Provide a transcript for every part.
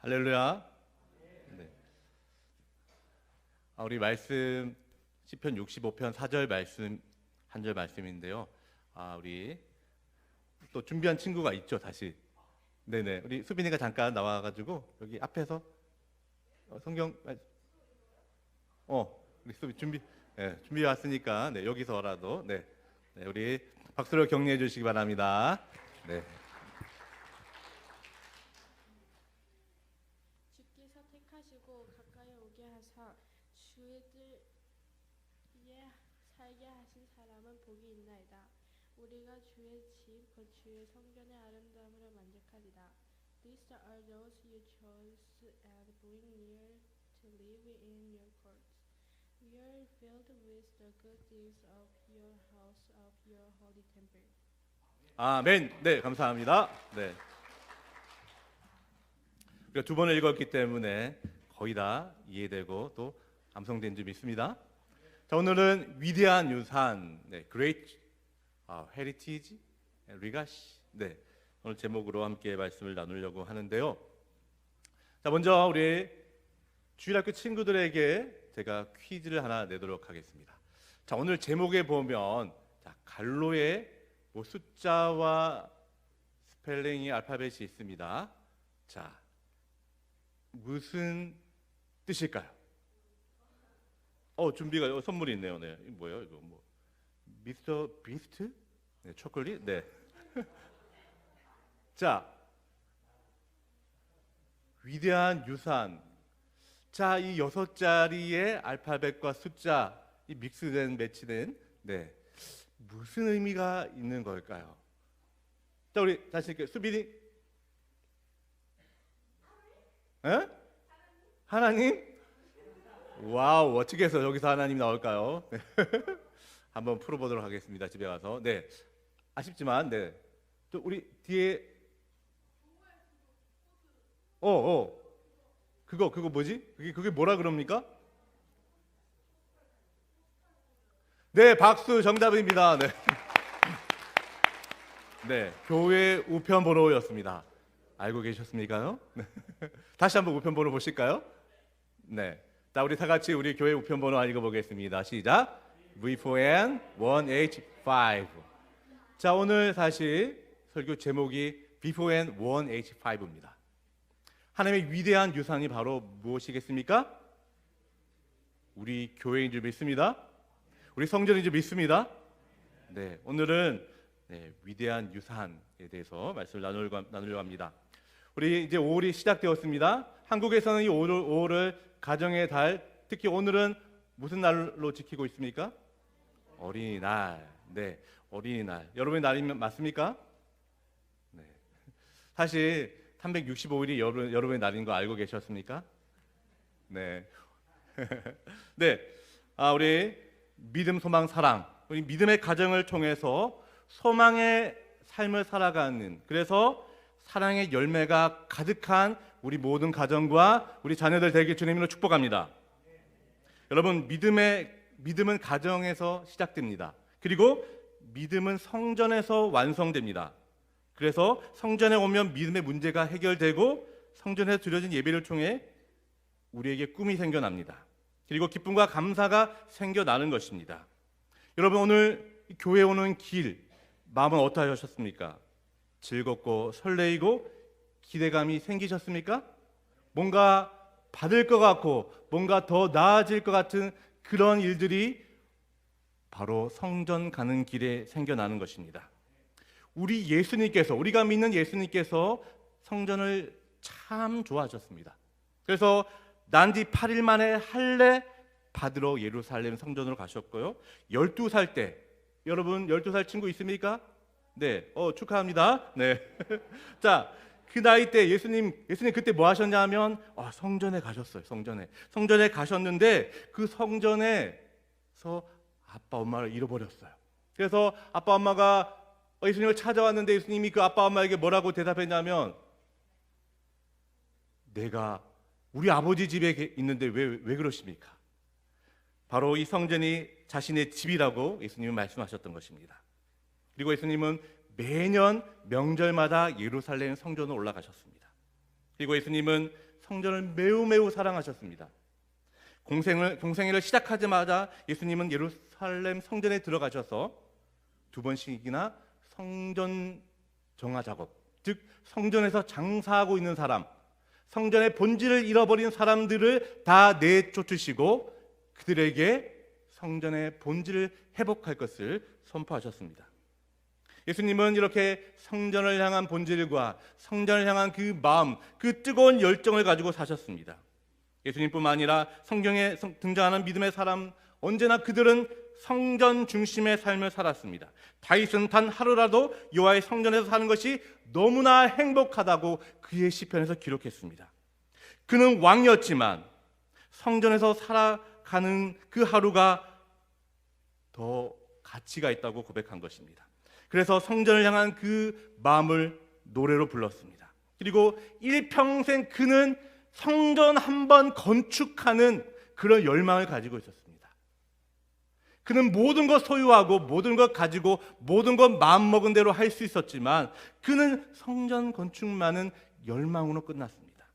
할렐루야. 네. 우리 말씀 시편 65편 4절 말씀 한 절 말씀인데요. 우리 또 준비한 친구가 있죠, 다시. 네네. 우리 수빈이가 잠깐 나와가지고 여기 앞에서 성경 우리 수빈 준비 왔으니까 여기서라도 우리 박수로 격려해 주시기 바랍니다. 네. 주께서 택하시고 가까이 오게 하사 주의 뜰에 살게 하신 사람은 복이 있나이다. 우리가 주의 집 곧 주의 성전의 아름다움으로 만족하리다. These are those you chose and bring near to live in your courts. We are filled with the good things of your house, of your holy temple. 아멘. 네, 감사합니다. 네. 우리가 두 번을 읽었기 때문에 거의 다 이해되고 또 암송된 줄 믿습니다. 자, 오늘은 위대한 유산, Great Heritage, Legacy. 오늘 제목으로 함께 말씀을 나누려고 하는데요. 자, 먼저 우리 주일학교 친구들에게 제가 퀴즈를 하나 내도록 하겠습니다. 자, 오늘 제목에 보면 갈로의 숫자와 스펠링이 알파벳이 있습니다. 자, 무슨 뜻일까요? 준비가 선물이 있네요. 네, 이거 뭐예요? 이거 뭐 미스터 비스트? 네, 초콜릿? 네. 자, 위대한 유산. 자, 이 6자리의 알파벳과 숫자 이 믹스된 매치된 무슨 의미가 있는 걸까요? 자, 우리 다시 이렇게 수빈이. 하나님? 와우, 어떻게 해서 여기서 하나님 나올까요? 한번 풀어보도록 하겠습니다. 집에 가서. 아쉽지만 또 우리 뒤에 그거 뭐지? 그게 뭐라 그럽니까? 네, 박수. 정답입니다. 교회 우편번호였습니다. 알고 계셨습니까요? 다시 한번 우편번호 보실까요? 자, 우리 다 같이 우리 교회 우편번호 읽어보겠습니다. 시작. V4N 1H5. 자, 오늘 사실 설교 제목이 V4N 1H5입니다. 하나님의 위대한 유산이 바로 무엇이겠습니까? 우리 교회인 줄 믿습니다. 우리 성전인 줄 믿습니다. 오늘은 위대한 유산에 대해서 말씀을 나누려고 합니다. 우리 이제 5월이 시작되었습니다. 한국에서는 이 5월을 가정의 달, 특히 오늘은 무슨 날로 지키고 있습니까? 어린이날. 어린이날. 여러분의 날이 맞습니까? 사실 365일이 여러분의 날인 거 알고 계셨습니까? 우리 믿음, 소망, 사랑, 우리 믿음의 가정을 통해서 소망의 삶을 살아가는, 그래서 사랑의 열매가 가득한 우리 모든 가정과 우리 자녀들 되길 주님으로 축복합니다. 여러분, 믿음은 가정에서 시작됩니다. 그리고 믿음은 성전에서 완성됩니다. 그래서 성전에 오면 믿음의 문제가 해결되고 성전에서 드려진 예배를 통해 우리에게 꿈이 생겨납니다. 그리고 기쁨과 감사가 생겨나는 것입니다. 여러분, 오늘 교회 오는 길 마음은 어떠하셨습니까? 즐겁고 설레이고 기대감이 생기셨습니까? 뭔가 받을 것 같고 뭔가 더 나아질 것 같은 그런 일들이 바로 성전 가는 길에 생겨나는 것입니다. 우리가 믿는 예수님께서 성전을 참 좋아하셨습니다. 그래서 난지 8일 만에 할례 받으러 예루살렘 성전으로 가셨고요. 12살 때, 여러분 12살 친구 있습니까? 축하합니다. 자, 그 나이 때 예수님 그때 뭐 하셨냐면 성전에 가셨어요. 성전에 가셨는데 그 성전에서 아빠 엄마를 잃어버렸어요. 그래서 아빠 엄마가 예수님을 찾아왔는데 예수님이 그 아빠 엄마에게 뭐라고 대답했냐면, 내가 우리 아버지 집에 있는데 왜 그러십니까? 바로 이 성전이 자신의 집이라고 예수님은 말씀하셨던 것입니다. 그리고 예수님은 매년 명절마다 예루살렘 성전으로 올라가셨습니다. 그리고 예수님은 성전을 매우 매우 사랑하셨습니다. 공생애를 시작하자마자 예수님은 예루살렘 성전에 들어가셔서 2번씩이나 성전 정화 작업, 즉 성전에서 장사하고 있는 사람, 성전의 본질을 잃어버린 사람들을 다 내쫓으시고 그들에게 성전의 본질을 회복할 것을 선포하셨습니다. 예수님은 이렇게 성전을 향한 본질과 성전을 향한 그 마음, 그 뜨거운 열정을 가지고 사셨습니다. 예수님뿐만 아니라 성경에 등장하는 믿음의 사람, 언제나 그들은 성전 중심의 삶을 살았습니다. 다윗은 단 하루라도 여호와의 성전에서 사는 것이 너무나 행복하다고 그의 시편에서 기록했습니다. 그는 왕이었지만 성전에서 살아가는 그 하루가 더 가치가 있다고 고백한 것입니다. 그래서 성전을 향한 그 마음을 노래로 불렀습니다. 그리고 일평생 그는 성전 한번 건축하는 그런 열망을 가지고 있었습니다. 그는 모든 것 소유하고 모든 것 가지고 모든 것 마음먹은 대로 할 수 있었지만 그는 성전 건축만은 열망으로 끝났습니다.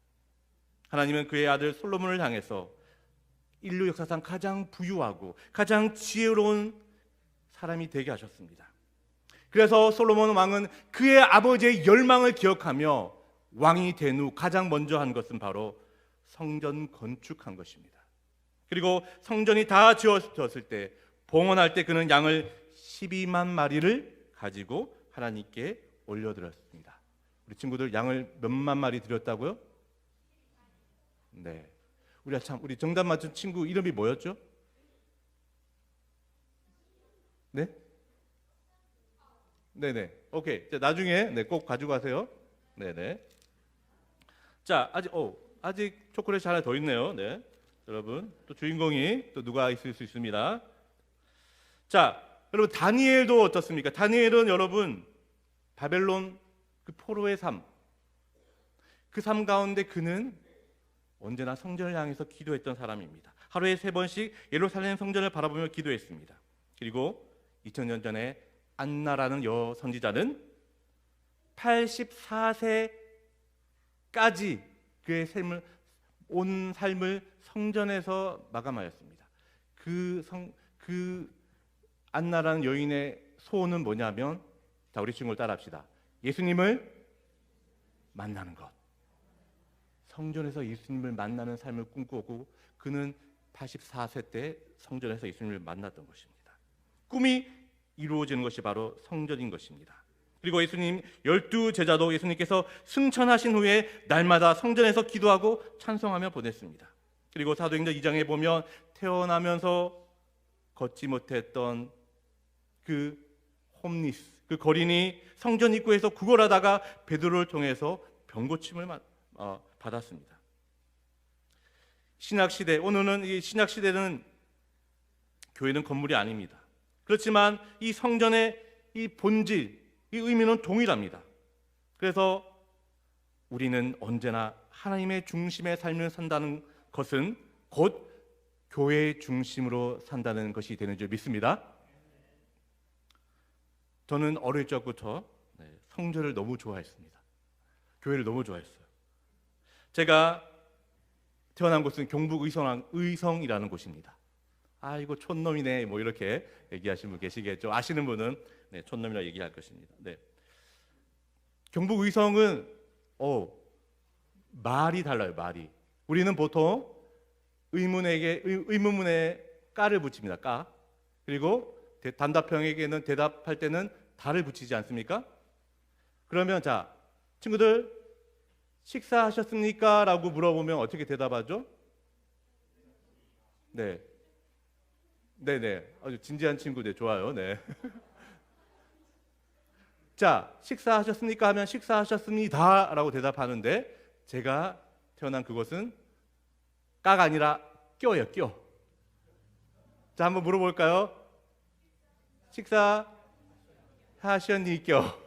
하나님은 그의 아들 솔로몬을 향해서 인류 역사상 가장 부유하고 가장 지혜로운 사람이 되게 하셨습니다. 그래서 솔로몬 왕은 그의 아버지의 열망을 기억하며 왕이 된 후 가장 먼저 한 것은 바로 성전 건축한 것입니다. 그리고 성전이 다 지어졌을 때, 봉헌할 때 그는 양을 12만 마리를 가지고 하나님께 올려드렸습니다. 우리 친구들 양을 몇만 마리 드렸다고요? 네. 우리 정답 맞춘 친구 이름이 뭐였죠? 네? 네네. 오케이. 자, 나중에 꼭 가지고 가세요. 네네. 자, 아직 초콜릿 하나 더 있네요. 네. 여러분, 또 주인공이 또 누가 있을 수 있습니다. 자, 여러분 다니엘도 어떻습니까? 다니엘은 여러분 바벨론 그 포로의 삶, 그 삶 가운데 그는 언제나 성전을 향해서 기도했던 사람입니다. 하루에 3번씩 예루살렘 성전을 바라보며 기도했습니다. 그리고 2000년 전에 안나라는 여선지자는 84세까지 그의 온 삶을 성전에서 마감하였습니다. 그 안나라는 여인의 소원은 뭐냐면, 자, 우리 친구를 따라합시다. 예수님을 만나는 것. 성전에서 예수님을 만나는 삶을 꿈꾸고 그는 84세 때 성전에서 예수님을 만났던 것입니다. 꿈이 이루어지는 것이 바로 성전인 것입니다. 그리고 예수님 12제자도 예수님께서 승천하신 후에 날마다 성전에서 기도하고 찬송하며 보냈습니다. 그리고 사도행전 2장에 보면 태어나면서 걷지 못했던 그 홈리스, 그 거린이 성전 입구에서 구걸하다가 베드로를 통해서 병고침을 받았습니다. 신약시대, 오늘은 이 신약시대는 교회는 건물이 아닙니다. 그렇지만 이 성전의 이 본질, 이 의미는 동일합니다. 그래서 우리는 언제나 하나님의 중심의 삶을 산다는 것은 곧 교회의 중심으로 산다는 것이 되는 줄 믿습니다. 저는 어릴 적부터 성전을 너무 좋아했습니다. 교회를 너무 좋아했어요. 제가 태어난 곳은 경북 의성이라는 곳입니다. 아이고 촌놈이네 뭐 이렇게 얘기하시는 분 계시겠죠. 아시는 분은 촌놈이라고 얘기할 것입니다. 네. 경북 의성은 말이 달라요. 말이. 우리는 보통 의문문에 까를 붙입니다. 까. 그리고 단답형에게는 대답할 때는 다를 붙이지 않습니까? 그러면 자, 친구들 식사하셨습니까? 라고 물어보면 어떻게 대답하죠? 네. 네네. 아주 진지한 친구들 좋아요. 네. 자, 식사하셨습니까? 하면 식사하셨습니다. 라고 대답하는데 제가 태어난 그곳은 까가 아니라 껴예요. 껴. 자, 한번 물어볼까요? 식사하셨니까?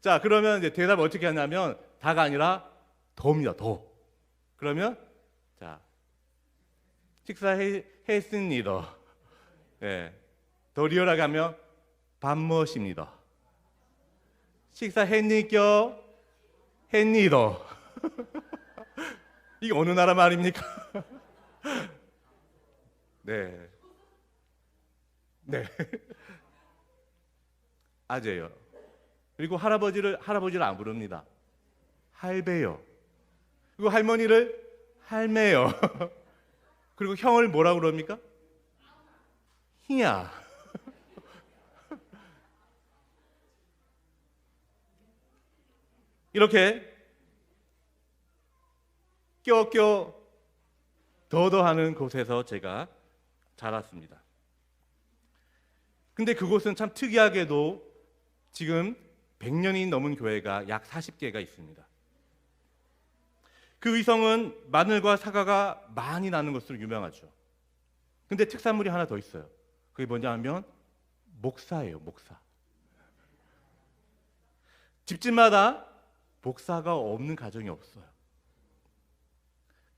자, 그러면 이제 대답을 어떻게 하냐면 다가 아니라 더입니다. 더. 그러면 자, 식사했습니다. 네. 더 리얼하게 하면 밥 먹었습니다. 식사했니까? 햇니더. 이게 어느 나라 말입니까? 네. 네. 아재요. 그리고 할아버지를 안 부릅니다. 할배요. 그리고 할머니를 할매요. 그리고 형을 뭐라고 그럽니까? 희야. 이렇게 껴껴 더더하는 곳에서 제가 자랐습니다. 근데 그곳은 참 특이하게도 지금 100년이 넘은 교회가 약 40개가 있습니다. 그 의성은 마늘과 사과가 많이 나는 것으로 유명하죠. 근데 특산물이 하나 더 있어요. 그게 뭐냐 하면 목사예요, 목사. 집집마다 목사가 없는 가정이 없어요.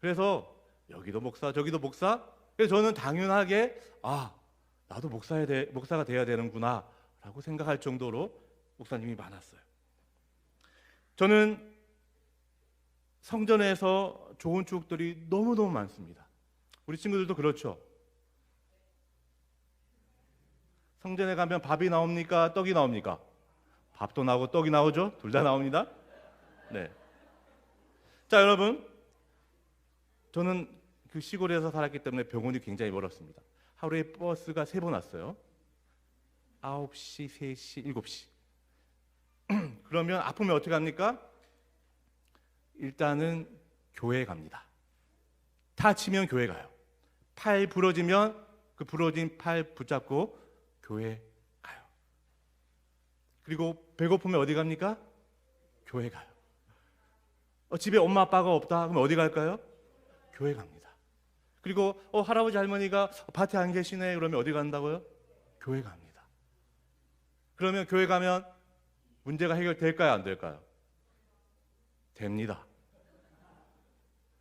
그래서 여기도 목사, 저기도 목사. 그래서 저는 당연하게 나도 목사가 돼야 되는구나 라고 생각할 정도로 목사님이 많았어요. 저는 성전에서 좋은 추억들이 너무너무 많습니다. 우리 친구들도 그렇죠. 성전에 가면 밥이 나옵니까? 떡이 나옵니까? 밥도 나오고 떡이 나오죠? 둘 다 나옵니다. 네. 자, 여러분, 저는 그 시골에서 살았기 때문에 병원이 굉장히 멀었습니다. 하루에 버스가 3번 왔어요. 9시, 3시, 7시. 그러면 아프면 어떻게 합니까? 일단은 교회에 갑니다. 다치면 교회 가요. 팔 부러지면 그 부러진 팔 붙잡고 교회 가요. 그리고 배고프면 어디 갑니까? 교회 가요. 집에 엄마 아빠가 없다 그러면 어디 갈까요? 교회 갑니다. 그리고 할아버지 할머니가 밭에 안 계시네 그러면 어디 간다고요? 교회 갑니다. 그러면 교회 가면 문제가 해결될까요? 안 될까요? 됩니다.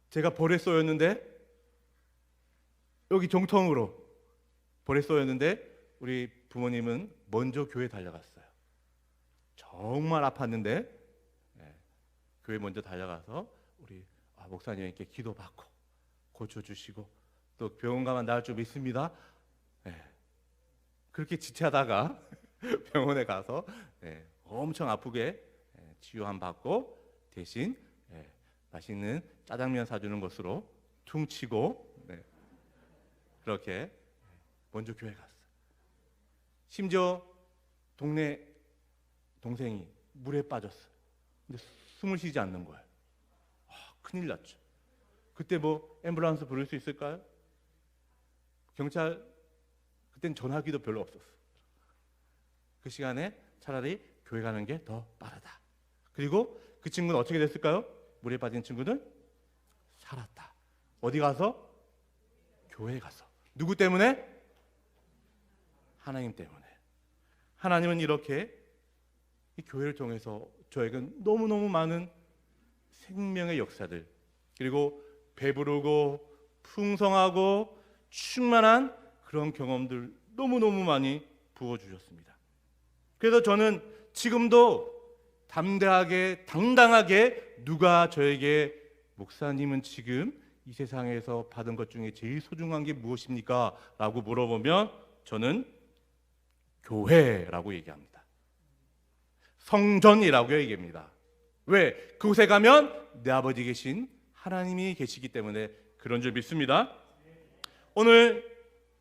제가 볼에 쏘였는데 여기 정통으로 볼에 쏘였는데 우리 부모님은 먼저 교회 달려갔어요. 정말 아팠는데 교회 먼저 달려가서 우리 목사님께 기도받고 고쳐주시고 또 병원 가면 나을 줄 믿습니다. 그렇게 지체하다가 병원에 가서 엄청 아프게 치유함 받고 대신 맛있는 짜장면 사주는 것으로 퉁치고 그렇게 먼저 교회 갔어요. 심지어 동네 동생이 물에 빠졌어요. 근데 숨을 쉬지 않는 거예요. 큰일 났죠. 그때 뭐 앰뷸런스 부를 수 있을까요? 경찰 그땐 전화기도 별로 없었어요. 그 시간에 차라리 교회 가는 게 더 빠르다. 그리고 그 친구는 어떻게 됐을까요? 물에 빠진 친구는 살았다. 어디 가서? 교회 가서. 누구 때문에? 하나님 때문에. 하나님은 이렇게 이 교회를 통해서 저에게 너무너무 많은 생명의 역사들 그리고 배부르고 풍성하고 충만한 그런 경험들 너무너무 많이 부어주셨습니다. 그래서 저는 지금도 담대하게 당당하게 누가 저에게 목사님은 지금 이 세상에서 받은 것 중에 제일 소중한 게 무엇입니까? 라고 물어보면 저는 교회라고 얘기합니다. 성전이라고 얘기합니다. 왜? 그곳에 가면 내 아버지 계신 하나님이 계시기 때문에 그런 줄 믿습니다. 오늘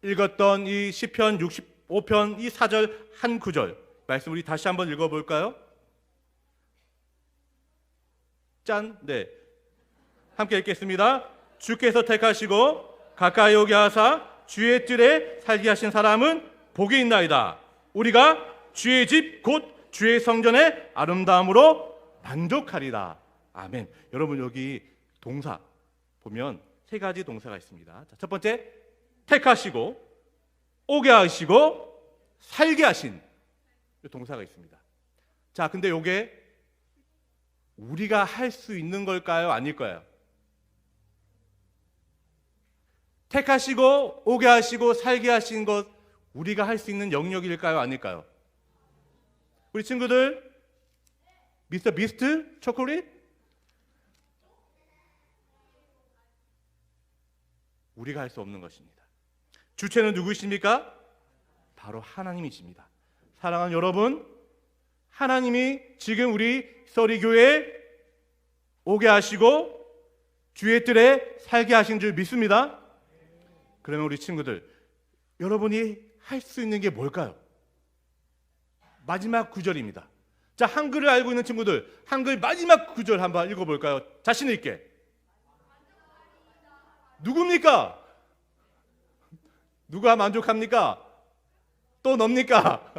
읽었던 이 시편 65편 이 4절 한 구절 말씀 우리 다시 한번 읽어볼까요? 짠, 네, 함께 읽겠습니다. 주께서 택하시고 가까이 오게 하사 주의 뜰에 살게 하신 사람은 복이 있나이다. 우리가 주의 집 곧 주의 성전의 아름다움으로 만족하리라. 아멘. 여러분 여기 동사 보면 3가지 동사가 있습니다. 자, 첫 번째 택하시고 오게 하시고 살게 하신 동사가 있습니다. 자, 근데 이게 우리가 할 수 있는 걸까요? 아닐까요? 택하시고 오게 하시고 살게 하신 것 우리가 할 수 있는 영역일까요? 아닐까요? 우리 친구들 미스터 비스트 초콜릿 우리가 할 수 없는 것입니다. 주체는 누구이십니까? 바로 하나님이십니다. 사랑하는 여러분, 하나님이 지금 우리 서리교회에 오게 하시고 주의 뜰에 살게 하신 줄 믿습니다. 그러면 우리 친구들, 여러분이 할 수 있는 게 뭘까요? 마지막 구절입니다. 자, 한글을 알고 있는 친구들, 한글 마지막 구절 한번 읽어볼까요? 자신 있게. 누굽니까? 누가 만족합니까? 또 놉니까?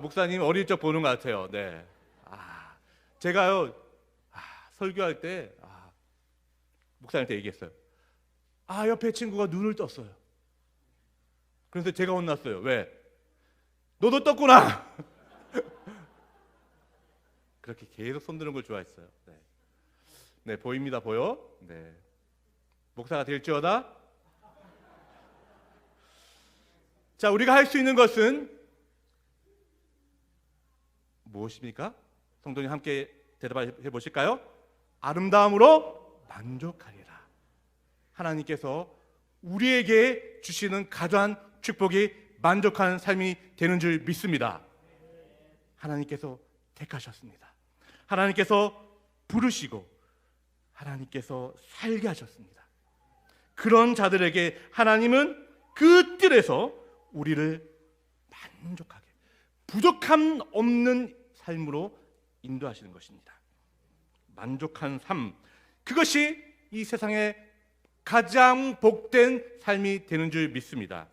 목사님 어릴 적 보는 것 같아요. 네. 제가요, 설교할 때, 목사님한테 얘기했어요. 옆에 친구가 눈을 떴어요. 그래서 제가 혼났어요. 왜? 너도 떴구나! 그렇게 계속 손드는 걸 좋아했어요. 네. 네, 보입니다, 보여? 네. 목사가 될지어다. 자, 우리가 할 수 있는 것은 무엇입니까? 성도님 함께 대답해 보실까요? 아름다움으로 만족하리라. 하나님께서 우리에게 주시는 가장 축복이 만족한 삶이 되는 줄 믿습니다. 하나님께서 택하셨습니다. 하나님께서 부르시고 하나님께서 살게 하셨습니다. 그런 자들에게 하나님은 그 뜰에서 우리를 만족하게, 부족함 없는 삶으로 인도하시는 것입니다. 만족한 삶, 그것이 이 세상에 가장 복된 삶이 되는 줄 믿습니다.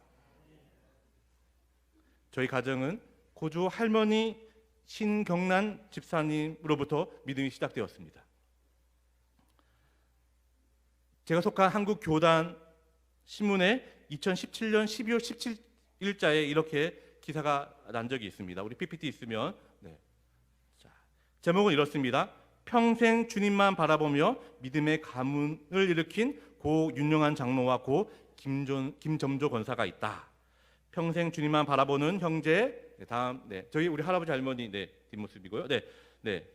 저희 가정은 고조 할머니 신경란 집사님으로부터 믿음이 시작되었습니다. 제가 속한 한국교단 신문에 2017년 12월 17일자에 이렇게 기사가 난 적이 있습니다. 우리 PPT 있으면. 네. 자, 제목은 이렇습니다. 평생 주님만 바라보며 믿음의 가문을 일으킨 고 윤영한 장로와 고 김점조 권사가 있다. 평생 주님만 바라보는 형제. 네, 다음, 네, 저희 우리 할아버지 할머니, 네, 뒷모습이고요. 네, 네.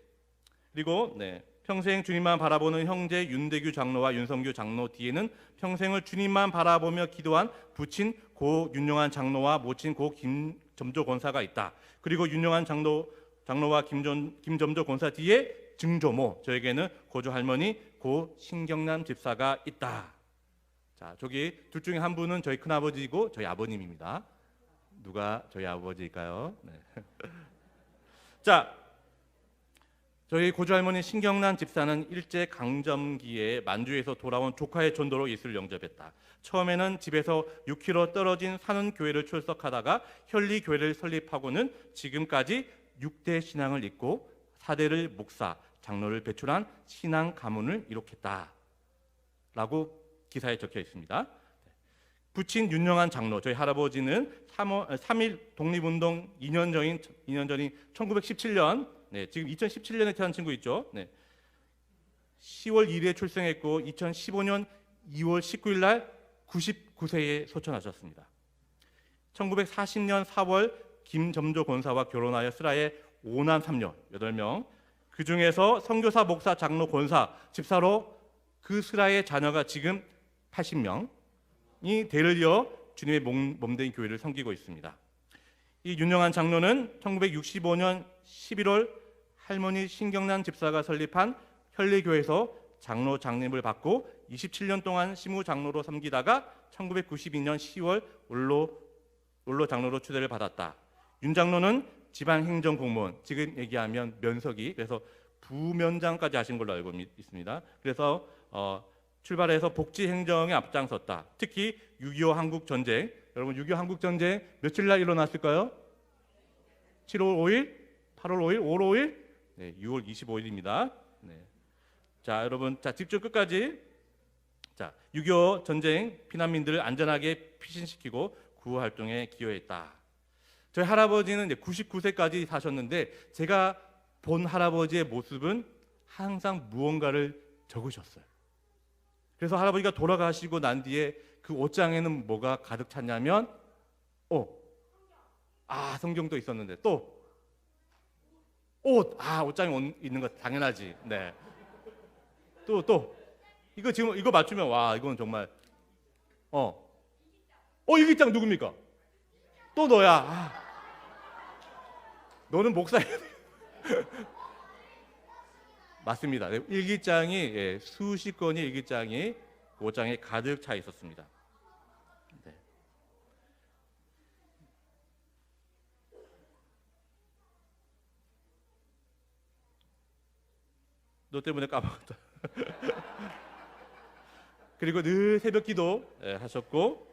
그리고 네, 평생 주님만 바라보는 형제 윤대규 장로와 윤성규 장로 뒤에는 평생을 주님만 바라보며 기도한 부친 고 윤영한 장로와 모친 고 김점조 권사가 있다. 그리고 윤영한 장로와 김점조 권사 뒤에 증조모, 저에게는 고조 할머니 고 신경남 집사가 있다. 자, 저기 둘 중에 한 분은 저희 큰아버지이고 저희 아버님입니다. 누가 저희 아버지일까요? 네. 자, 저희 고조 할머니 신경란 집사는 일제 강점기에 만주에서 돌아온 조카의 전도로 예수를 영접했다. 처음에는 집에서 6km 떨어진 사는 교회를 출석하다가 현리 교회를 설립하고는 지금까지 6대 신앙을 잇고 4대를 목사, 장로를 배출한 신앙 가문을 이룩했다. 라고 기사에 적혀 있습니다. 부친 윤영한 장로, 저희 할아버지는 3.1 독립운동 2년 전인 1917년, 네, 지금 2017년에 태어난 친구 있죠. 네, 10월 1일에 출생했고 2015년 2월 19일 날 99세에 소천하셨습니다. 1940년 4월 김점조 권사와 결혼하여 스라에 5남 3녀 8명, 그 중에서 선교사, 목사, 장로, 권사, 집사로 그 스라의 자녀가 지금 80명이 대를 이어 주님의 몸된 교회를 섬기고 있습니다. 이 윤영한 장로는 1965년 11월 할머니 신경란 집사가 설립한 현리교회에서 장로 장립을 받고 27년 동안 시무 장로로 섬기다가 1992년 10월 원로 장로로 추대를 받았다. 윤 장로는 지방행정 공무원, 지금 얘기하면 면석이, 그래서 부면장까지 하신 걸로 알고 있습니다. 그래서 출발해서 복지 행정에 앞장섰다. 특히 6.25 한국 전쟁, 여러분 6.25 한국 전쟁 며칠 날 일어났을까요? 7월 5일, 8월 5일, 5월 5일, 네, 6월 25일입니다. 네. 자, 여러분, 자, 집중 끝까지. 자, 6.25 전쟁 피난민들을 안전하게 피신시키고 구호 활동에 기여했다. 저희 할아버지는 99세까지 사셨는데 제가 본 할아버지의 모습은 항상 무언가를 적으셨어요. 그래서 할아버지가 돌아가시고 난 뒤에 그 옷장에는 뭐가 가득 찼냐면 성경도 있었는데 또 옷, 옷장에 있는 거 당연하지. 네. 또 이거 지금 이거 맞추면 와 이건 정말 일기장 누굽니까? 또 너야. 너는 목사야. 맞습니다. 네, 일기장이 수십 건의 일기장이 옷장에 가득 차 있었습니다. 네. 너 때문에 까먹었다. 그리고 늘 새벽 기도 하셨고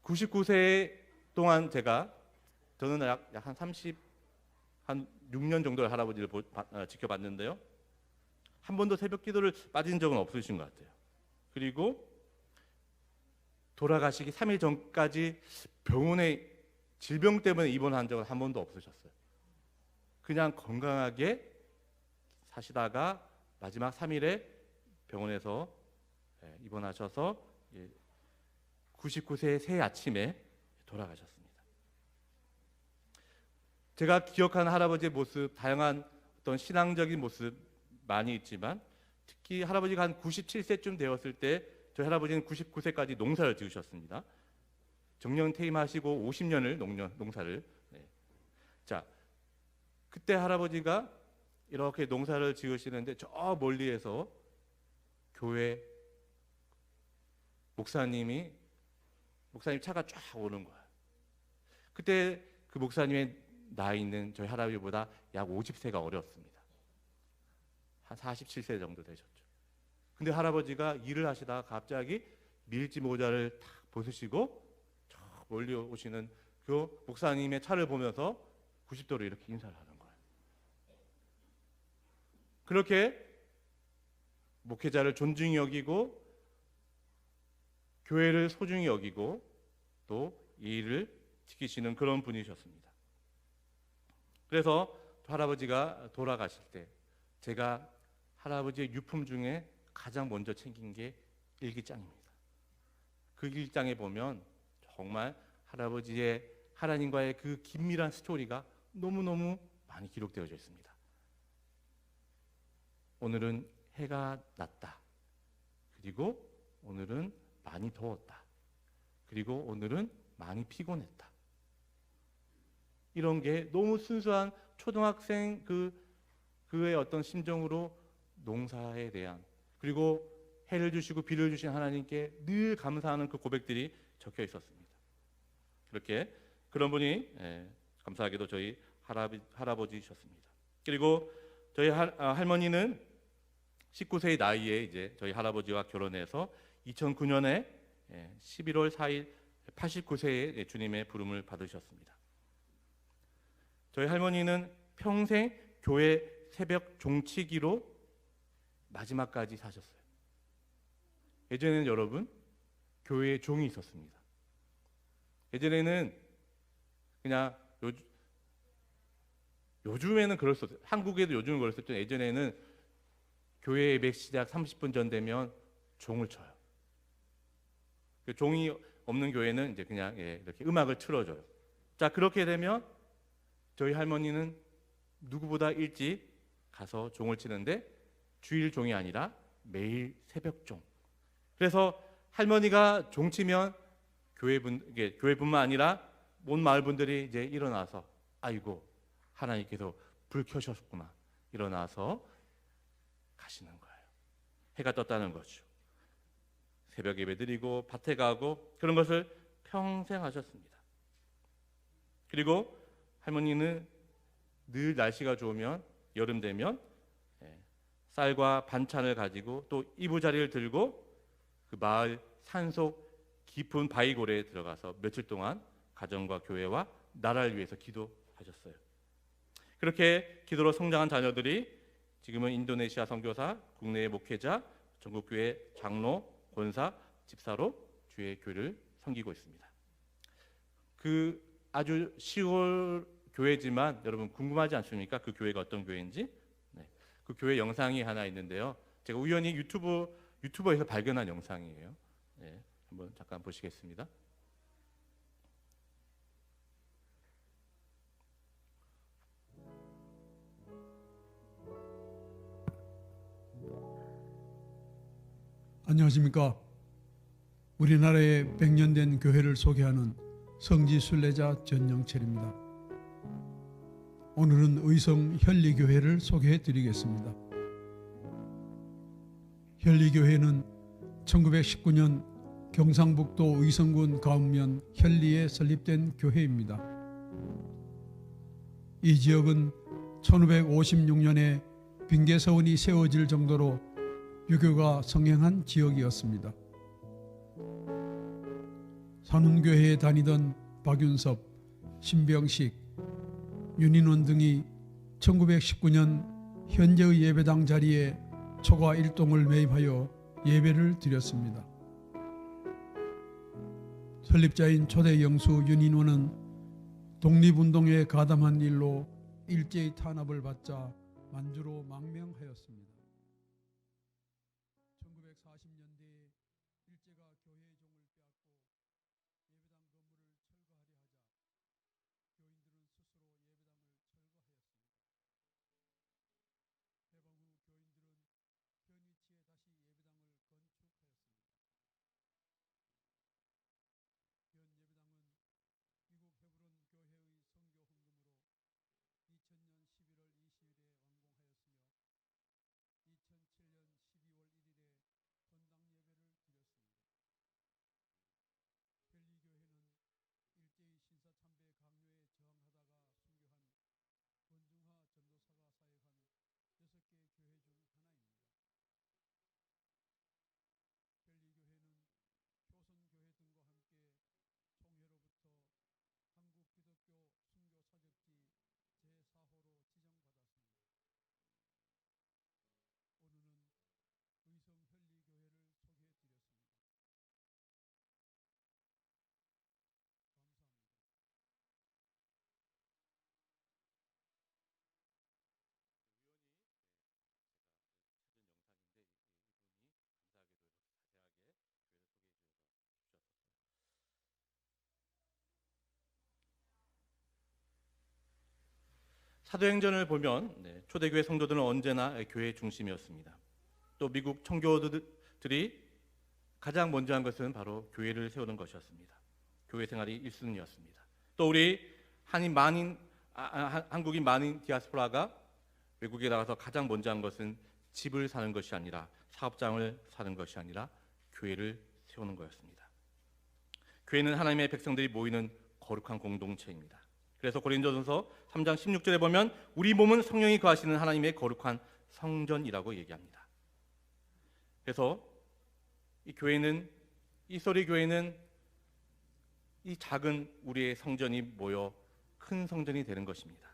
99세 동안 저는 약 한 6년 정도의 할아버지를 지켜봤는데요. 한 번도 새벽 기도를 빠진 적은 없으신 것 같아요. 그리고 돌아가시기 3일 전까지 병원에 질병 때문에 입원한 적은 한 번도 없으셨어요. 그냥 건강하게 사시다가 마지막 3일에 병원에서 입원하셔서 99세의 새 아침에 돌아가셨습니다. 제가 기억하는 할아버지의 모습, 다양한 어떤 신앙적인 모습 많이 있지만 특히 할아버지가 한 97세쯤 되었을 때 저희 할아버지는 99세까지 농사를 지으셨습니다. 정년 퇴임하시고 50년을 농사를. 자, 그때 할아버지가 이렇게 농사를 지으시는데 저 멀리에서 교회 목사님 차가 쫙 오는 거야. 그때 그 목사님의 나이는 저희 할아버지보다 약 50세가 어렸습니다. 한 47세 정도 되셨죠. 근데 할아버지가 일을 하시다가 갑자기 밀짚 모자를 탁 벗으시고 저 멀리 오시는 그 목사님의 차를 보면서 90도로 이렇게 인사를 하는 거예요. 그렇게 목회자를 존중히 여기고 교회를 소중히 여기고 또 이 일을 지키시는 그런 분이셨습니다. 그래서 할아버지가 돌아가실 때 제가 할아버지의 유품 중에 가장 먼저 챙긴 게 일기장입니다. 그 일기장에 보면 정말 할아버지의 하나님과의 그 긴밀한 스토리가 너무너무 많이 기록되어져 있습니다. 오늘은 해가 났다. 그리고 오늘은 많이 더웠다. 그리고 오늘은 많이 피곤했다. 이런 게 너무 순수한 초등학생 그의 어떤 심정으로 농사에 대한 그리고 해를 주시고 비를 주신 하나님께 늘 감사하는 그 고백들이 적혀 있었습니다. 그렇게 그런 분이 감사하게도 저희 할아버지셨습니다. 그리고 저희 할머니는 19세의 나이에 이제 저희 할아버지와 결혼해서 2009년에 11월 4일 89세에 주님의 부름을 받으셨습니다. 저희 할머니는 평생 교회 새벽 종치기로 마지막까지 사셨어요. 예전에는 여러분 교회에 종이 있었습니다. 예전에는 그냥 요즘에는 그럴 수 없어요. 한국에도 요즘은 그럴 수 있죠. 예전에는 교회 예배 시작 30분 전 되면 종을 쳐요. 그 종이 없는 교회는 이제 그냥 이렇게 음악을 틀어줘요. 자, 그렇게 되면 저희 할머니는 누구보다 일찍 가서 종을 치는데 주일 종이 아니라 매일 새벽 종. 그래서 할머니가 종 치면 교회뿐만 아니라 온 마을 분들이 이제 일어나서 아이고 하나님께서 불 켜셨구나 일어나서 가시는 거예요. 해가 떴다는 거죠. 새벽 예배 드리고 밭에 가고 그런 것을 평생 하셨습니다. 그리고 할머니는 늘 날씨가 좋으면 여름 되면 쌀과 반찬을 가지고 또 이부자리를 들고 그 마을 산속 깊은 바위고래에 들어가서 며칠 동안 가정과 교회와 나라를 위해서 기도하셨어요. 그렇게 기도로 성장한 자녀들이 지금은 인도네시아 선교사, 국내의 목회자, 전국교회 장로, 권사, 집사로 주의 교회를 섬기고 있습니다. 그 아주 시골 교회지만 여러분 궁금하지 않습니까? 그 교회가 어떤 교회인지? 그 교회 영상이 하나 있는데요. 제가 우연히 유튜버에서 발견한 영상이에요. 한번 잠깐 보시겠습니다. 안녕하십니까. 우리나라의 100년 된 교회를 소개하는 성지 순례자 전영철입니다. 오늘은 의성 현리교회를 소개해 드리겠습니다. 현리교회는 1919년 경상북도 의성군 가읍면 현리에 설립된 교회입니다. 이 지역은 1556년에 빙계서원이 세워질 정도로 유교가 성행한 지역이었습니다. 산운교회에 다니던 박윤섭, 신병식, 윤인원 등이 1919년 현재의 예배당 자리에 초과 1동을 매입하여 예배를 드렸습니다. 설립자인 초대 영수 윤인원은 독립운동에 가담한 일로 일제의 탄압을 받자 만주로 망명하였습니다. 1940년대에 일제가 교회의 종을 빼앗고 예배당 건물을 철거하려 하자 교인들은 스스로 예배당을 철거하였습니다. 해방 후 교인들은 현 위치에 다시 예배당을 건축하였습니다. 현 예배당은 미국 헤브론 교회의 선교 헌금으로 2000년 11월 20일에 완공하였으며 2007년 12월 1일에 헌당 예배를 드렸습니다. 현리교회는 일제의 신사참배 강요에 저항하다가 순교한 권중하 전도사가 사역한 6개 교회 중 하나입니다. 현리교회는 효선교회 등과 함께 총회로부터 한국 기독교 순교 사적지 제4호로 지정받았습니다. 오늘은 의성 현리교회를 소개해 드렸습니다. 감사합니다. 사도행전을 보면 초대교회 성도들은 언제나 교회의 중심이었습니다. 또 미국 청교도들이 가장 먼저 한 것은 바로 교회를 세우는 것이었습니다. 교회 생활이 1순위였습니다. 또 우리 한국인 만인 디아스포라가 외국에 나가서 가장 먼저 한 것은 집을 사는 것이 아니라 사업장을 사는 것이 아니라 교회를 세우는 것이었습니다. 교회는 하나님의 백성들이 모이는 거룩한 공동체입니다. 그래서 고린도전서 3장 16절에 보면 우리 몸은 성령이 거하시는 하나님의 거룩한 성전이라고 얘기합니다. 그래서 이 교회는, 이 소리 교회는 이 작은 우리의 성전이 모여 큰 성전이 되는 것입니다.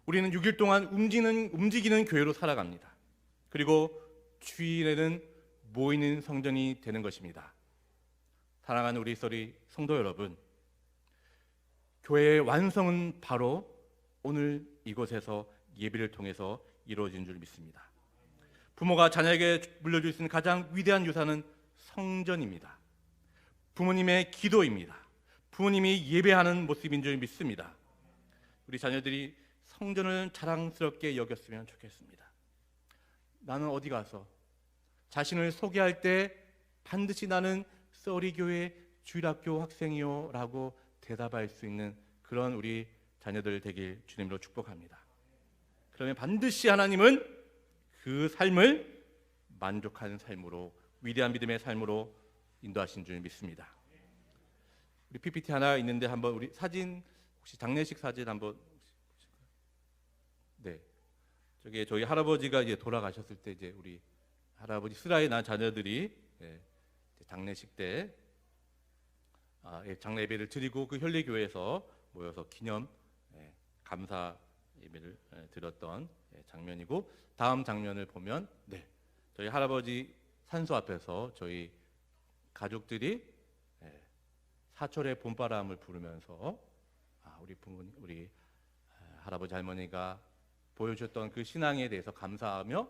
우리는 6일 동안 움직이는 교회로 살아갑니다. 그리고 주일에는 모이는 성전이 되는 것입니다. 사랑하는 우리 소리 성도 여러분, 교회의 완성은 바로 오늘 이곳에서 예배를 통해서 이루어진 줄 믿습니다. 부모가 자녀에게 물려줄 수 있는 가장 위대한 유산은 성전입니다. 부모님의 기도입니다. 부모님이 예배하는 모습인 줄 믿습니다. 우리 자녀들이 성전을 자랑스럽게 여겼으면 좋겠습니다. 나는 어디 가서 자신을 소개할 때 반드시 나는 쏘리교회 주일학교 학생이요 라고 대답할 수 있는 그런 우리 자녀들 되길 주님으로 축복합니다. 그러면 반드시 하나님은 그 삶을 만족하는 삶으로, 위대한 믿음의 삶으로 인도하신 줄 믿습니다. 우리 PPT 하나 있는데 한번 우리 사진, 혹시 장례식 사진 한번. 네, 저기 저희 할아버지가 이제 돌아가셨을 때 이제 우리 할아버지 슬하에 난 자녀들이 장례식 때 장례 예배를 드리고 그 현리교회에서 모여서 기념 감사 예배를 드렸던 장면이고, 다음 장면을 보면 저희 할아버지 산소 앞에서 저희 가족들이 사철의 봄바람을 부르면서 우리 부모님, 우리 할아버지 할머니가 보여주셨던 그 신앙에 대해서 감사하며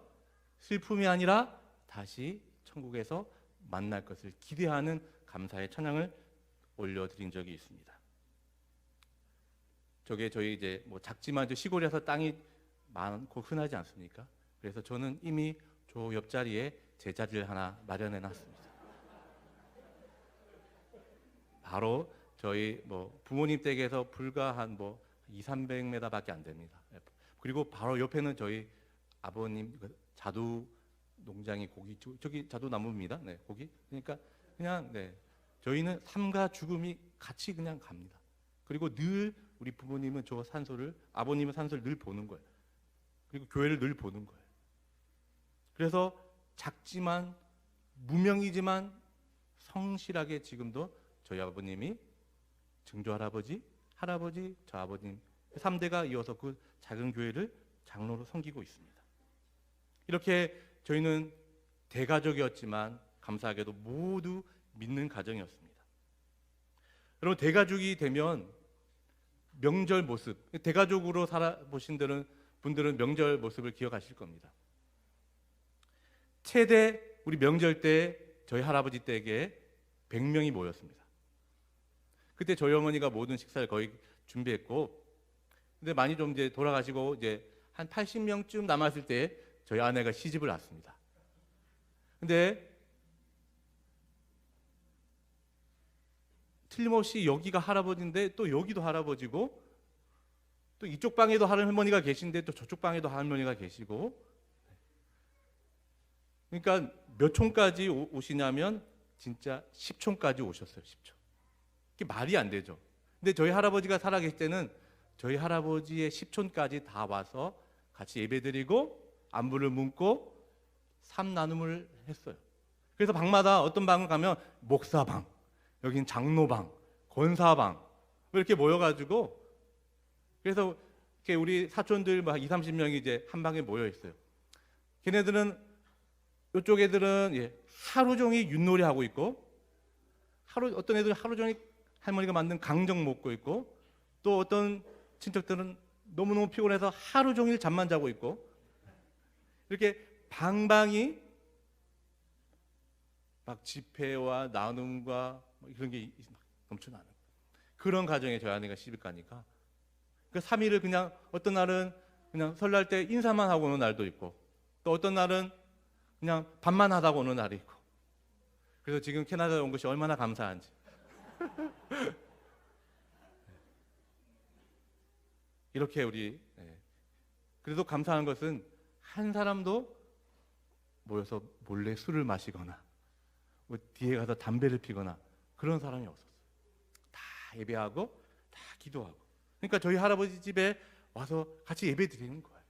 슬픔이 아니라 다시 천국에서 만날 것을 기대하는 감사의 찬양을 올려드린 적이 있습니다. 저게 저희 이제 뭐 작지만 이제 시골에서 땅이 많고 흔하지 않습니까? 그래서 저는 이미 저 옆자리에 제자리를 하나 마련해 놨습니다. 바로 저희 부모님 댁에서 불과 한 200~300m밖에 안 됩니다. 그리고 바로 옆에는 저희 아버님 자두 농장이 저기 자두 나무입니다. 네, 거기. 그러니까 그냥 저희는 삶과 죽음이 같이 그냥 갑니다. 그리고 늘 우리 부모님은 저 산소를, 아버님은 산소를 늘 보는 거예요. 그리고 교회를 늘 보는 거예요. 그래서 작지만 무명이지만 성실하게 지금도 저희 아버님이 증조 할아버지, 할아버지, 저 아버님 3대가 이어서 그 작은 교회를 장로로 섬기고 있습니다. 이렇게 저희는 대가족이었지만 감사하게도 모두 믿는 가정이었습니다. 여러분, 대가족이 되면 명절 모습, 대가족으로 살아보신 분들은 명절 모습을 기억하실 겁니다. 최대 우리 명절 때 저희 할아버지 댁에 100명이 모였습니다. 그때 저희 어머니가 모든 식사를 거의 준비했고, 근데 많이 좀 이제 돌아가시고 이제 한 80명쯤 남았을 때 저희 아내가 시집을 왔습니다. 근데 틀림없이 여기가 할아버지인데 또 여기도 할아버지고, 또 이쪽 방에도 할머니가 계신데 또 저쪽 방에도 할머니가 계시고, 그러니까 몇 촌까지 오시냐면 진짜 10촌까지 오셨어요. 10촌. 이게 말이 안 되죠. 근데 저희 할아버지가 살아계실 때는 저희 할아버지의 10촌까지 다 와서 같이 예배드리고 안부를 묻고 삶 나눔을 했어요. 그래서 방마다 어떤 방을 가면 목사방, 여긴 장로방, 권사방 이렇게 모여가지고, 그래서 이렇게 우리 사촌들 20~30명이 이제 한 방에 모여 있어요. 걔네들은, 이쪽 애들은 하루 종일 윷놀이 하고 있고, 어떤 애들은 하루 종일 할머니가 만든 강정 먹고 있고, 또 어떤 친척들은 너무너무 피곤해서 하루 종일 잠만 자고 있고, 이렇게 방방이 막 집회와 나눔과 이런 게 넘쳐나는 그런 가정에 저희 아내가 시집 가니까, 그 3일을 그냥 어떤 날은 그냥 설날 때 인사만 하고 오는 날도 있고, 또 어떤 날은 그냥 밥만 하다가 오는 날이 있고, 그래서 지금 캐나다에 온 것이 얼마나 감사한지. 이렇게 우리 그래도 감사한 것은 한 사람도 모여서 몰래 술을 마시거나 뒤에 가서 담배를 피거나 그런 사람이 없었어요. 다 예배하고 다 기도하고. 그러니까 저희 할아버지 집에 와서 같이 예배 드리는 거예요.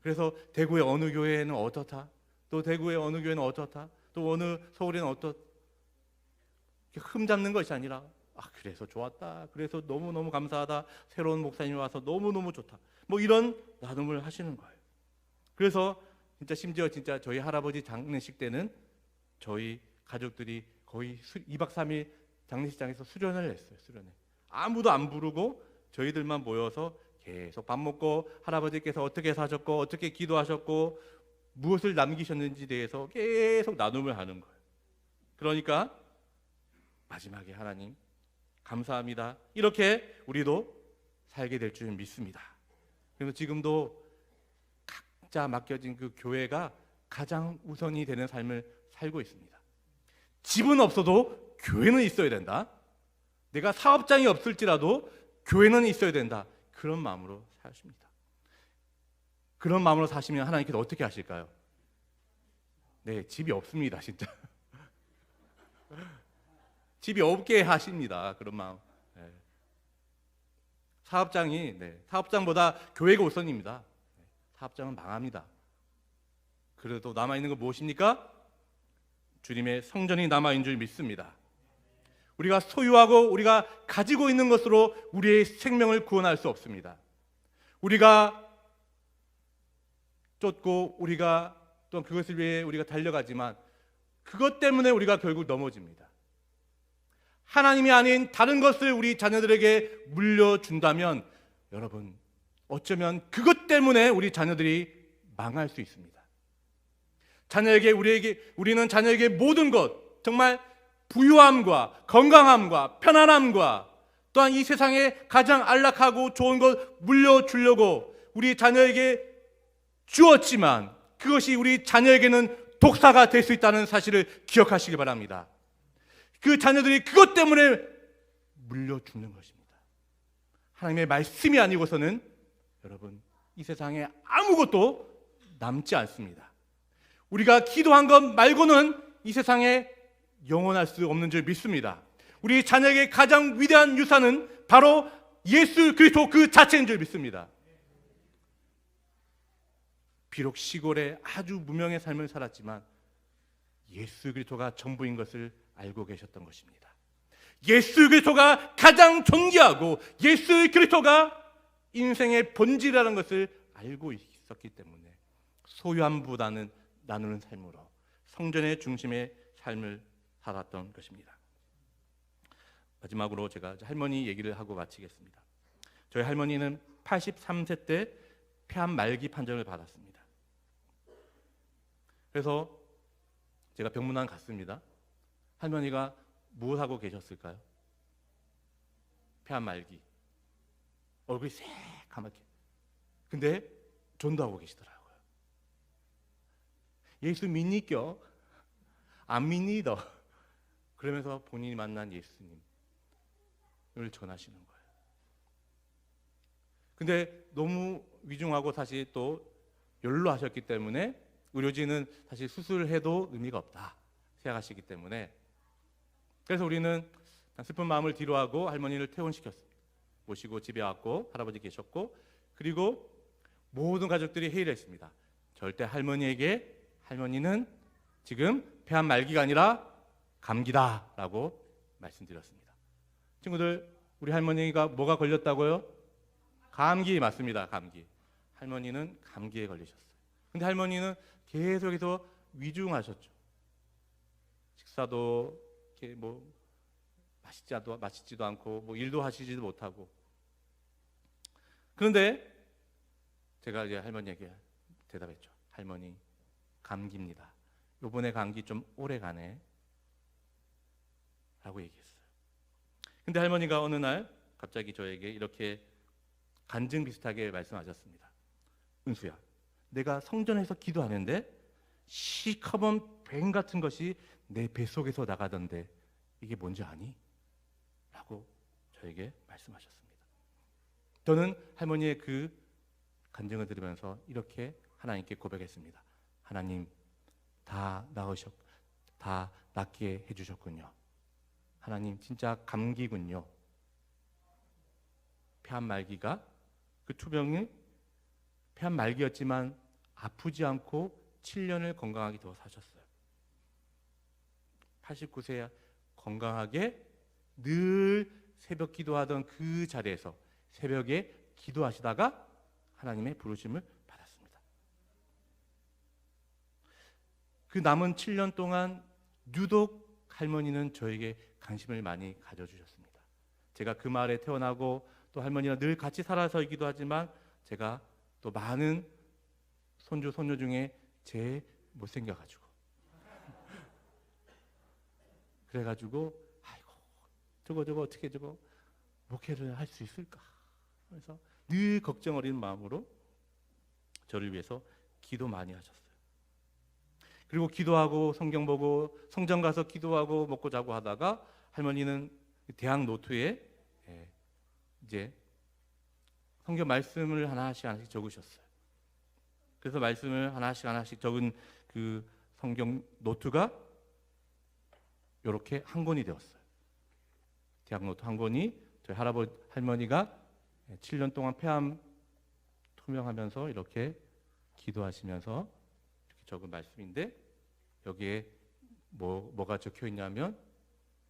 그래서 대구의 어느 교회는 어떻다, 또 대구의 어느 교회는 어떻다, 또 어느 서울에는 어떻다, 흠 잡는 것이 아니라, 그래서 좋았다, 그래서 너무너무 감사하다, 새로운 목사님이 와서 너무너무 좋다, 이런 나눔을 하시는 거예요. 그래서 심지어 저희 할아버지 장례식 때는 저희 가족들이 거의 2박 3일 장례식장에서 수련을 했어요. 수련회. 아무도 안 부르고 저희들만 모여서 계속 밥 먹고, 할아버지께서 어떻게 사셨고 어떻게 기도하셨고 무엇을 남기셨는지에 대해서 계속 나눔을 하는 거예요. 그러니까 마지막에 하나님 감사합니다, 이렇게 우리도 살게 될 줄 믿습니다. 그래서 지금도 각자 맡겨진 그 교회가 가장 우선이 되는 삶을 살고 있습니다. 집은 없어도 교회는 있어야 된다. 내가 사업장이 없을지라도 교회는 있어야 된다. 그런 마음으로 사십니다. 그런 마음으로 사시면 하나님께서 어떻게 하실까요? 집이 없습니다, 진짜. 집이 없게 하십니다. 그런 마음. 사업장보다 교회가 우선입니다. 사업장은 망합니다. 그래도 남아있는 건 무엇입니까? 주님의 성전이 남아있는 줄 믿습니다. 우리가 소유하고 우리가 가지고 있는 것으로 우리의 생명을 구원할 수 없습니다. 우리가 쫓고 우리가 또 그것을 위해 우리가 달려가지만 그것 때문에 우리가 결국 넘어집니다. 하나님이 아닌 다른 것을 우리 자녀들에게 물려준다면 여러분, 어쩌면 그것 때문에 우리 자녀들이 망할 수 있습니다. 우리는 자녀에게 모든 것, 정말 부유함과 건강함과 편안함과 또한 이 세상에 가장 안락하고 좋은 것 물려주려고 우리 자녀에게 주었지만 그것이 우리 자녀에게는 복사가 될 수 있다는 사실을 기억하시기 바랍니다. 그 자녀들이 그것 때문에 물려 죽는 것입니다. 하나님의 말씀이 아니고서는 여러분 이 세상에 아무것도 남지 않습니다. 우리가 기도한 것 말고는 이 세상에 영원할 수 없는 줄 믿습니다. 우리 자녀에게 가장 위대한 유산은 바로 예수 그리스도 그 자체인 줄 믿습니다. 비록 시골에 아주 무명의 삶을 살았지만 예수 그리스도가 전부인 것을 알고 계셨던 것입니다. 예수 그리스도가 가장 존귀하고 예수 그리스도가 인생의 본질이라는 것을 알고 있었기 때문에 소유함보다는 나누는 삶으로 성전의 중심의 삶을 살았던 것입니다. 마지막으로 제가 할머니 얘기를 하고 마치겠습니다. 저희 할머니는 83세 때 폐암 말기 판정을 받았습니다. 그래서 제가 병문안 갔습니다. 할머니가 무엇 하고 계셨을까요? 폐암 말기. 얼굴이 새까맣게. 근데 전도하고 계시더라고요. 예수 믿니껴? 안 믿니더? 그러면서 본인이 만난 예수님을 전하시는 거예요. 근데 너무 위중하고 사실 또 연로하셨기 때문에 의료진은 사실 수술해도 의미가 없다 생각하시기 때문에 그래서 우리는 슬픈 마음을 뒤로하고 할머니를 퇴원시켰습니다. 모시고 집에 왔고 할아버지 계셨고 그리고 모든 가족들이 회의를 했습니다. 절대 할머니는 지금 폐암 말기가 아니라 감기다라고 말씀드렸습니다. 친구들, 우리 할머니가 뭐가 걸렸다고요? 감기 맞습니다. 감기. 할머니는 감기에 걸리셨어요. 근데 할머니는 계속해서 위중하셨죠. 식사도 이렇게 뭐 맛있지도 않고 뭐 일도 하시지도 못하고. 그런데 제가 이제 할머니에게 대답했죠. 할머니, 감기입니다. 요번에 감기 좀 오래 가네 라고 얘기했어요. 근데 할머니가 어느 날 갑자기 저에게 이렇게 간증 비슷하게 말씀하셨습니다. 은수야, 내가 성전에서 기도하는데 시커먼 뱀 같은 것이 내 뱃속에서 나가던데 이게 뭔지 아니? 라고 저에게 말씀하셨습니다. 저는 할머니의 그 간증을 들으면서 이렇게 하나님께 고백했습니다. 하나님, 다 낫게 해주셨군요. 하나님, 진짜 감기군요. 폐암 말기가 그 투병이 폐암 말기였지만 아프지 않고 7년을 건강하게 더 사셨어요. 89세 건강하게 늘 새벽 기도하던 그 자리에서 새벽에 기도하시다가 하나님의 부르심을 받았습니다. 그 남은 7년 동안 유독 할머니는 저에게 관심을 많이 가져주셨습니다. 제가 그 마을에 태어나고 또 할머니와 늘 같이 살아서이기도 하지만 제가 또 많은 손주 손녀 중에 제일 못생겨가지고 그래가지고 아이고 저거 어떻게 저거 목회를 할 수 있을까? 그래서 늘 걱정 어린 마음으로 저를 위해서 기도 많이 하셨어요. 그리고 기도하고 성경 보고 성전 가서 기도하고 먹고 자고 하다가 할머니는 대학 노트에 이제 성경 말씀을 하나씩 적으셨어요. 그래서 말씀을 하나씩 적은 그 성경 노트가 이렇게 한 권이 되었어요. 대학 노트 한 권이 저희 할머니가 7년 동안 폐암 투명하면서 이렇게 기도하시면서 이렇게 적은 말씀인데 여기에 뭐가 적혀 있냐면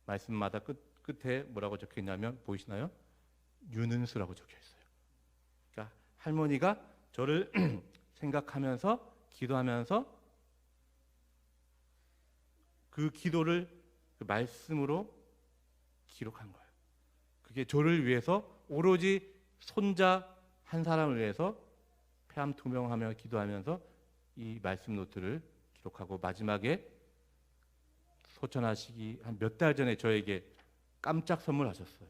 말씀마다 끝에 뭐라고 적혀 있냐면 보이시나요? 윤은수라고 적혀 있어요. 그러니까 할머니가 저를 생각하면서 기도하면서 그 기도를 그 말씀으로 기록한 거예요. 그게 저를 위해서 오로지 손자 한 사람을 위해서 폐암 투명하며 기도하면서 이 말씀 노트를 기록하고 마지막에 소천하시기 한 몇 달 전에 저에게 깜짝 선물하셨어요.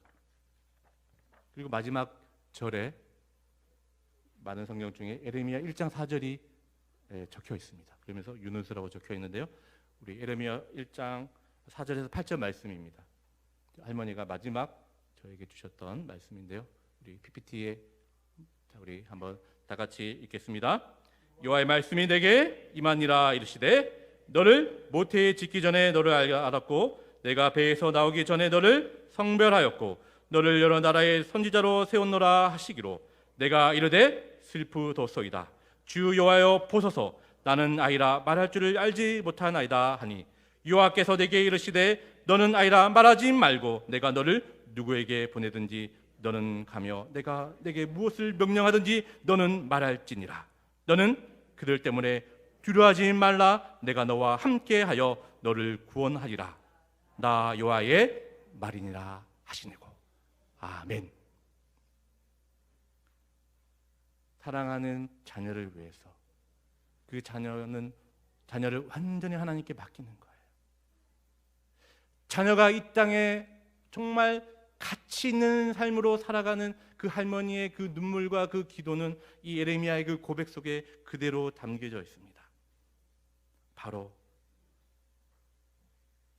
그리고 마지막 절에 많은 성경 중에 에레미야 1장 4절이 적혀 있습니다. 그러면서 유는수라고 적혀 있는데요. 우리 에레미야 1장 4절에서 8절 말씀입니다. 할머니가 마지막 저에게 주셨던 말씀인데요. 우리 PPT에 우리 한번 다 같이 읽겠습니다. 여호와의 말씀이 내게 임하니라 이르시되 너를 모태에 짓기 전에 너를 알았고 내가 배에서 나오기 전에 너를 성별하였고 너를 여러 나라의 선지자로 세웠노라 하시기로 내가 이르되 슬프도소이다. 주 여호와여 보소서 나는 아이라 말할 줄을 알지 못하나이다 하니 여호와께서 내게 이르시되 너는 아이라 말하지 말고 내가 너를 누구에게 보내든지 너는 가며 내가 내게 무엇을 명령하든지 너는 말할지니라. 너는 그들 때문에 두려워하지 말라. 내가 너와 함께하여 너를 구원하리라. 나 여호와의 말이니라 하시니고. 아멘. 사랑하는 자녀를 위해서 그 자녀를 완전히 하나님께 맡기는 거예요. 자녀가 이 땅에 정말 가치 있는 삶으로 살아가는 그 할머니의 그 눈물과 그 기도는 이 예레미야의 그 고백 속에 그대로 담겨져 있습니다. 바로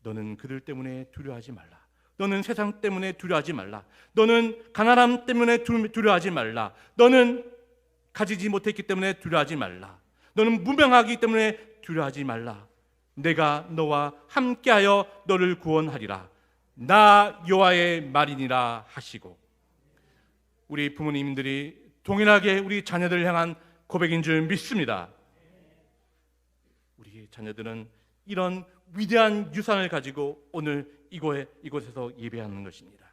너는 그들 때문에 두려워하지 말라. 너는 세상 때문에 두려워하지 말라. 너는 가난함 때문에 두려워하지 말라. 너는 가지지 못했기 때문에 두려워하지 말라. 너는 무명하기 때문에 두려워하지 말라. 내가 너와 함께하여 너를 구원하리라. 나 여호와의 말이니라 하시고. 우리 부모님들이 동일하게 우리 자녀들을 향한 고백인 줄 믿습니다. 우리 자녀들은 이런 위대한 유산을 가지고 오늘 이곳에서 예배하는 것입니다.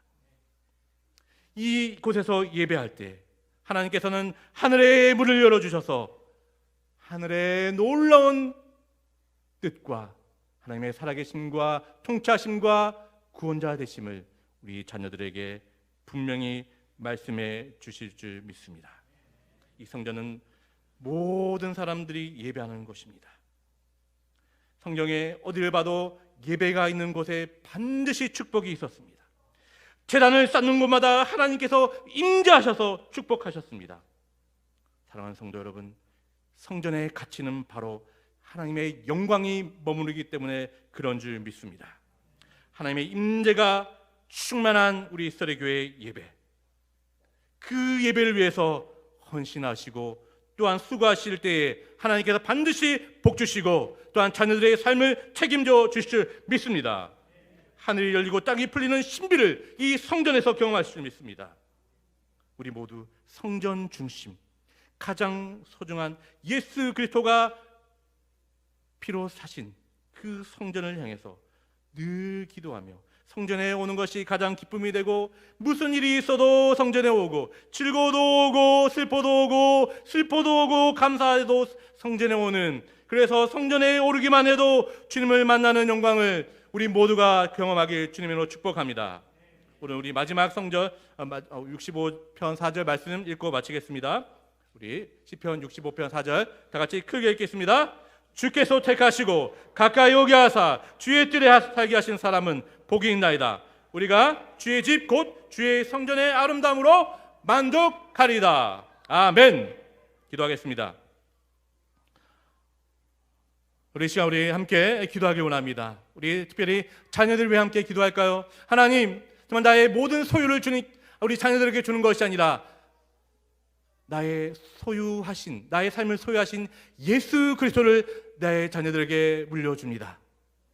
이곳에서 예배할 때 하나님께서는 하늘의 문을 열어주셔서 하늘의 놀라운 뜻과 하나님의 살아계심과 통치하심과 구원자 되심을 우리 자녀들에게 분명히 말씀해 주실 줄 믿습니다. 이 성전은 모든 사람들이 예배하는 곳입니다. 성경에 어디를 봐도 예배가 있는 곳에 반드시 축복이 있었습니다. 제단을 쌓는 곳마다 하나님께서 임재하셔서 축복하셨습니다. 사랑하는 성도 여러분, 성전의 가치는 바로 하나님의 영광이 머무르기 때문에 그런 줄 믿습니다. 하나님의 임재가 충만한 우리 이스라엘교회의 예배, 그 예배를 위해서 헌신하시고 또한 수고하실 때에 하나님께서 반드시 복 주시고 또한 자녀들의 삶을 책임져 주실 줄 믿습니다. 하늘이 열리고 땅이 풀리는 신비를 이 성전에서 경험하실 줄 믿습니다. 우리 모두 성전 중심, 가장 소중한 예수 그리스도가 피로 사신 그 성전을 향해서 늘 기도하며 성전에 오는 것이 가장 기쁨이 되고 무슨 일이 있어도 성전에 오고 즐거워도 오고 슬퍼도 오고 감사해도 성전에 오는, 그래서 성전에 오르기만 해도 주님을 만나는 영광을 우리 모두가 경험하길 주님으로 축복합니다. 오늘 우리 마지막 성전 65편 4절 말씀 읽고 마치겠습니다. 우리 시편 65편 4절 다 같이 크게 읽겠습니다. 주께서 택하시고 가까이 오게 하사 주의 뜰에 살게 하신 사람은 복이 있나이다. 우리가 주의 집 곧 주의 성전의 아름다움으로 만족하리다. 아멘. 기도하겠습니다. 우리 시간 우리 함께 기도하길 원합니다. 우리 특별히 자녀들 위해 함께 기도할까요? 하나님, 정말 나의 모든 소유를 우리 자녀들에게 주는 것이 아니라 나의 삶을 소유하신 예수 그리스도를 나의 자녀들에게 물려줍니다.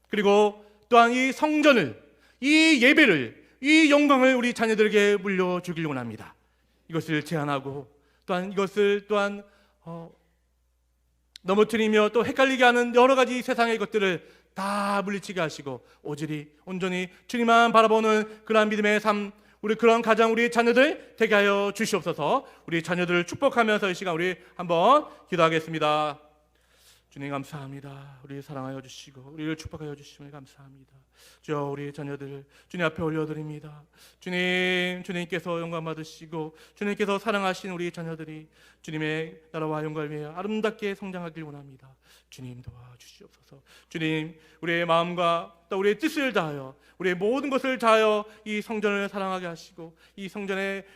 그리고 또한 이 성전을, 이 예배를, 이 영광을 우리 자녀들에게 물려주길 원합니다. 이것을 제한하고 또한 이것을 넘어뜨리며 또 헷갈리게 하는 여러 가지 세상의 것들을 다 물리치게 하시고 온전히 주님만 바라보는 그러한 믿음의 삶, 우리 그런 가장 우리 자녀들 되게 하여 주시옵소서. 우리 자녀들을 축복하면서 이 시간 우리 한번 기도하겠습니다. 주님 감사합니다. 우리 사랑하여 주시고 우리를 축복하여 주시면 감사합니다. 주여, 우리 자녀들 주님 앞에 올려드립니다. 주님께서 영광 받으시고 주님께서 사랑하신 우리 자녀들이 주님의 나라와 영광을 위해 아름답게 성장하길 원합니다. 주님 도와주시옵소서. 주님, 우리의 마음과 또 우리의 뜻을 다하여 우리의 모든 것을 다하여 이 성전을 사랑하게 하시고 이 성전에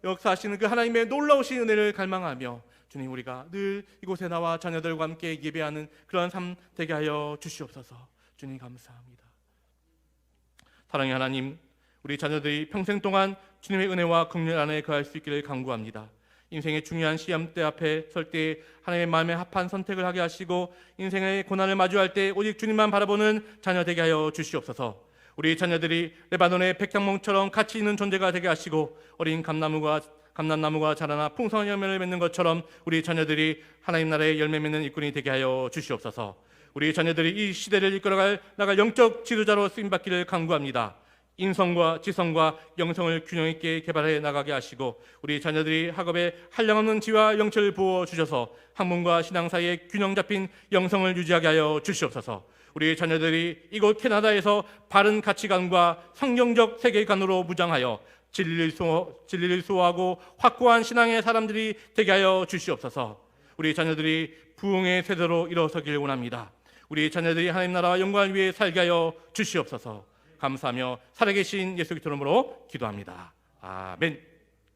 역사하시는 그 하나님의 놀라우신 은혜를 갈망하며 주님, 우리가 늘 이곳에 나와 자녀들과 함께 예배하는 그런 삶 되게 하여 주시옵소서. 주님 감사합니다. 사랑의 하나님, 우리 자녀들이 평생 동안 주님의 은혜와 긍휼 안에 거할 수 있기를 간구합니다. 인생의 중요한 시험대 앞에 설 때 하나님의 마음에 합한 선택을 하게 하시고 인생의 고난을 마주할 때 오직 주님만 바라보는 자녀 되게 하여 주시옵소서. 우리 자녀들이 레바논의 백향목처럼 가치 있는 존재가 되게 하시고 어린 감람나무가 자라나 풍성한 열매를 맺는 것처럼 우리 자녀들이 하나님 나라의 열매 맺는 일꾼이 되게 하여 주시옵소서. 우리 자녀들이 이 시대를 이끌어갈 나갈 영적 지도자로 쓰임받기를 간구합니다. 인성과 지성과 영성을 균형 있게 개발해 나가게 하시고 우리 자녀들이 학업에 한량없는 지와 영철을 부어 주셔서 학문과 신앙 사이에 균형 잡힌 영성을 유지하게 하여 주시옵소서. 우리 자녀들이 이곳 캐나다에서 바른 가치관과 성경적 세계관으로 무장하여 진리를 수호하고 확고한 신앙의 사람들이 되게 하여 주시옵소서. 우리 자녀들이 부흥의 세대로 일어서길 원합니다. 우리 자녀들이 하나님 나라와 영광을 위해 살게 하여 주시옵소서. 감사하며 살아계신 예수 그리스도 이름으로 기도합니다. 아멘.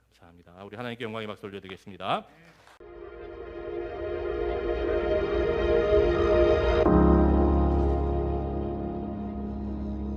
감사합니다. 우리 하나님께 영광의 박수 올려드리겠습니다.